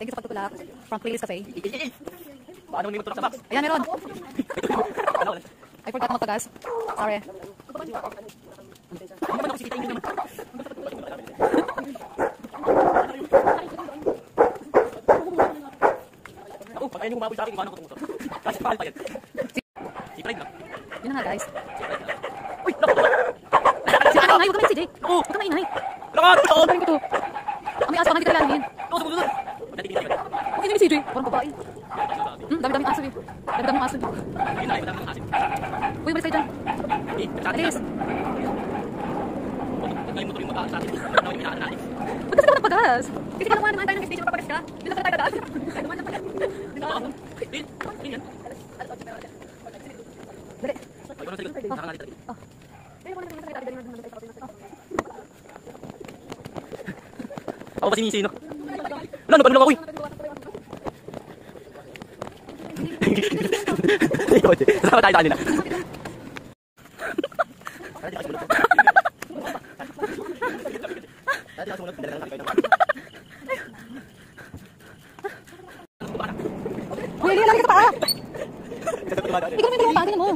Thank you sa pagtutulak. From Playlist Cafe. Paano hindi mo tulak sa box? Ayan, meron. I forgot na magpagas. Sorry. Hindi naman ako sikita yung naman. Ako, pag ayun yung humaboy sa akin, paano ko tumutok? Kasi pahal pa yan. Si Pride lang. Yun na nga, guys. Uy, naku! Si Maingay, huwag ka maingay, CJ. Oo! Huwag ka maingay. Lakat! Ang galing ko to. May aso, baka hindi ka lalangin. Oo, sumunod! Pagdating dito yun. Okay na ni CJ. Parang babae. Dami-daming aso eh. Dami-daming aso. Ayun na, iba ng asin. Uy, malis kayo dyan. Alis. Ngayon mo ito yung mataas sa atin. Ano yung inaan natin? Ba't kasi ka nagpagas? Kasi ka naman tayo ng stage, magpapagas ka. Yun lang tayo dadaan. Ay, naman na pala. Ayun yan. Dali. Ay, parang sa likod. Saka nga dito. Ako pa sinisino. Wala, ano pa naman ako eh. Sama tayo sa kanila. Uy, lagi ka pa. Ikaw naman yung pagkain mo.